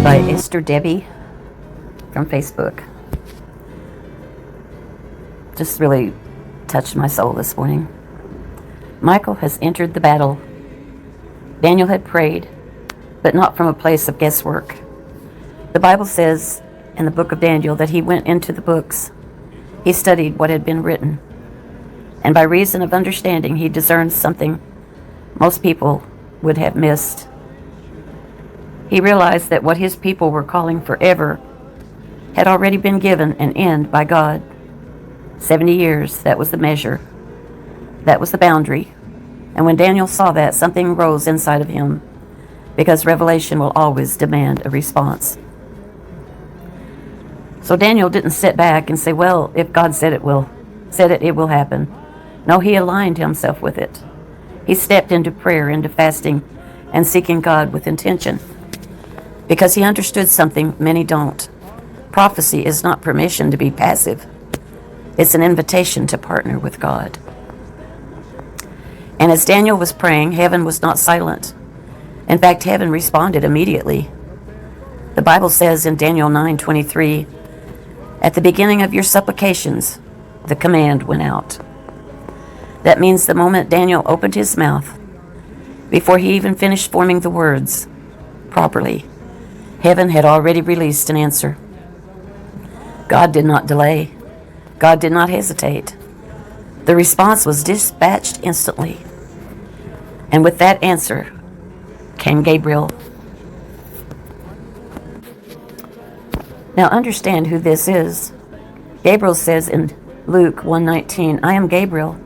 by Esther Debbie from Facebook. Just really touched my soul this morning. Michael has entered the battle. Daniel had prayed, but not from a place of guesswork. The Bible says in the book of Daniel that he went into the books. He studied what had been written, and by reason of understanding, he discerned something most people would have missed. He realized that what his people were calling forever had already been given an end by God. 70 years, that was the measure. That was the boundary. And when Daniel saw that, something rose inside of him, because revelation will always demand a response. So Daniel didn't sit back and say, well, if God said it will happen. No, he aligned himself with it. He stepped into prayer, into fasting, and seeking God with intention, because he understood something many don't. Prophecy is not permission to be passive. It's an invitation to partner with God. And as Daniel was praying, heaven was not silent. In fact, heaven responded immediately. The Bible says in Daniel 9:23, at the beginning of your supplications, the command went out. That means the moment Daniel opened his mouth, before he even finished forming the words properly, heaven had already released an answer. God did not delay. God did not hesitate. The response was dispatched instantly. And with that answer came Gabriel. Now understand who this is. Gabriel says in Luke 1:19, I am Gabriel,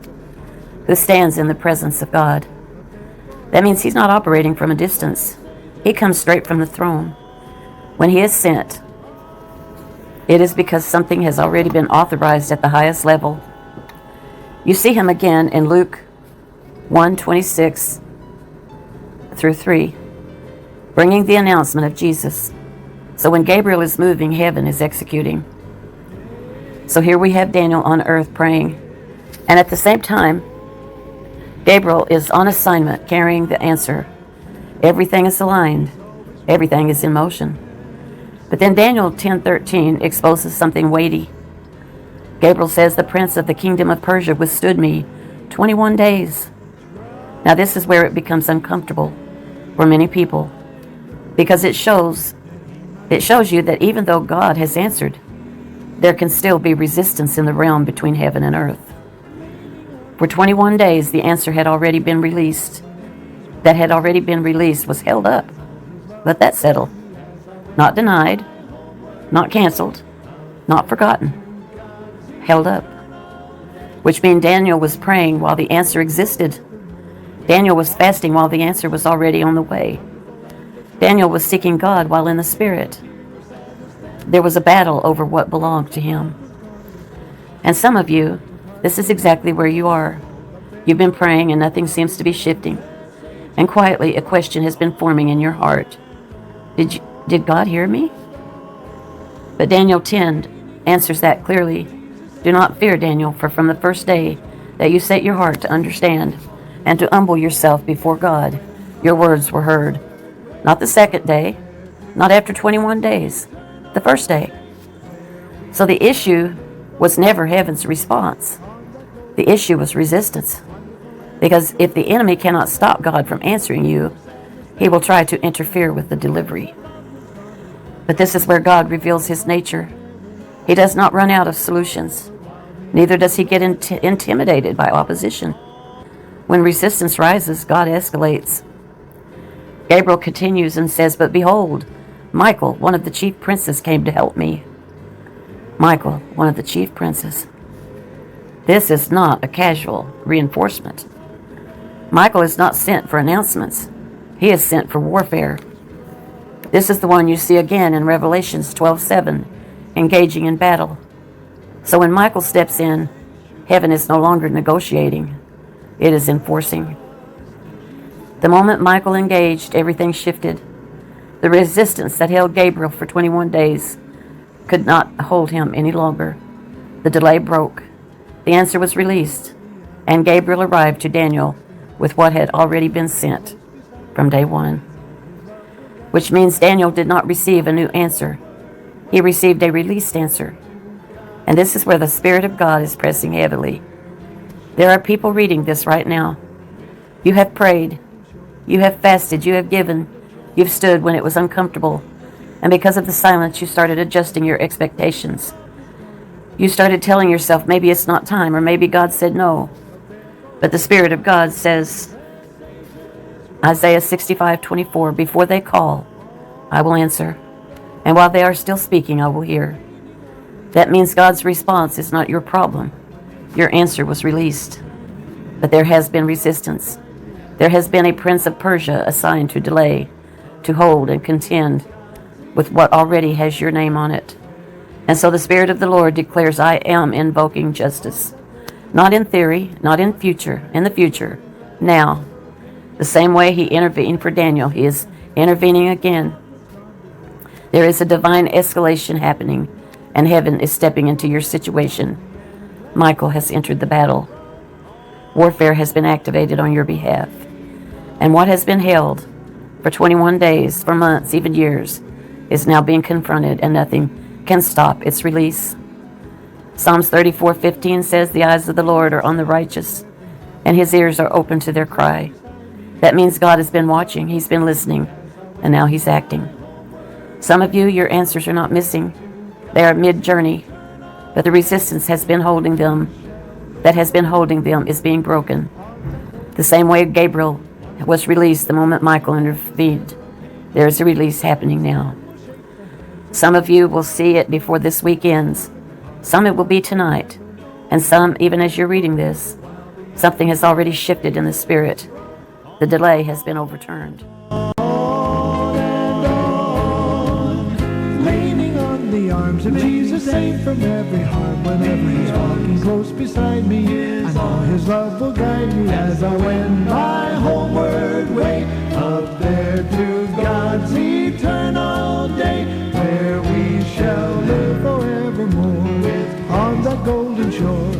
who stands in the presence of God. That means he's not operating from a distance. He comes straight from the throne. When he is sent, it is because something has already been authorized at the highest level. You see him again in Luke 1:26 through 3, bringing the announcement of Jesus. So when Gabriel is moving, heaven is executing. So here we have Daniel on earth praying, and at the same time, Gabriel is on assignment carrying the answer. Everything is aligned. Everything is in motion. But then Daniel 10:13 exposes something weighty. Gabriel says, the prince of the kingdom of Persia withstood me 21 days. Now this is where it becomes uncomfortable for many people, because it shows you that even though God has answered, there can still be resistance in the realm between heaven and earth. For 21 days, the answer had already been released. That had already been released was held up. Let that settle. Not denied, not canceled, not forgotten. Held up. Which means Daniel was praying while the answer existed. Daniel was fasting while the answer was already on the way. Daniel was seeking God while in the Spirit. There was a battle over what belonged to him. And some of you, this is exactly where you are. You've been praying and nothing seems to be shifting. And quietly a question has been forming in your heart. Did God hear me? But Daniel 10 answers that clearly. Do not fear, Daniel, for from the first day that you set your heart to understand and to humble yourself before God, your words were heard. Not the second day, not after 21 days, the first day. So the issue was never heaven's response. The issue was resistance. Because if the enemy cannot stop God from answering you, he will try to interfere with the delivery. But this is where God reveals his nature. He does not run out of solutions. Neither does he get intimidated by opposition. When resistance rises, God escalates. Gabriel continues and says, but behold, Michael, one of the chief princes, came to help me. Michael, one of the chief princes. This is not a casual reinforcement. Michael is not sent for announcements. He is sent for warfare. This is the one you see again in Revelations 12:7, engaging in battle. So when Michael steps in, heaven is no longer negotiating. It is enforcing. The moment Michael engaged, everything shifted. The resistance that held Gabriel for 21 days could not hold him any longer. The delay broke. The answer was released, and Gabriel arrived to Daniel with what had already been sent from day one. which means Daniel did not receive a new answer. He received a released answer. And this is where the Spirit of God is pressing heavily. There are people reading this right now. You have prayed. You have fasted. You have given. You've stood when it was uncomfortable. And because of the silence, you started adjusting your expectations. You started telling yourself, maybe it's not time, or maybe God said no. But the Spirit of God says, Isaiah 65:24, before they call, I will answer. And while they are still speaking, I will hear. That means God's response is not your problem. Your answer was released. But there has been resistance. There has been a prince of Persia assigned to delay, to hold and contend with what already has your name on it. And so the Spirit of the Lord declares, I am invoking justice. Not in theory, not in the future, now. The same way he intervened for Daniel, he is intervening again. There is a divine escalation happening, and heaven is stepping into your situation. Michael has entered the battle. Warfare has been activated on your behalf. And what has been held for 21 days, for months, even years, is now being confronted, and nothing can stop its release. Psalms 34:15 says, the eyes of the Lord are on the righteous, and his ears are open to their cry. That means God has been watching, he's been listening, and now he's acting. Some of you, your answers are not missing. They are mid-journey, but the resistance has been holding them, is being broken. The same way Gabriel was released the moment Michael intervened, there is a release happening now. Some of you will see it before this week ends. Some it will be tonight. And some, even as you're reading this, something has already shifted in the spirit. The delay has been overturned. Leaning on the arms of Jesus, safe from every harm. Whenever he's walking close beside me, I know his love will guide me as I wend my homeward way, up there to God's eternal day, where we shall live forevermore on that golden shore.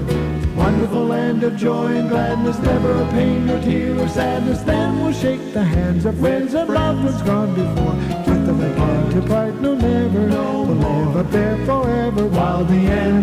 Wonderful land of joy and gladness, never a pain or tear or sadness. Then we'll shake the hands of friends and loved ones gone before. With them we can't depart, no never. We'll live up there forever while the end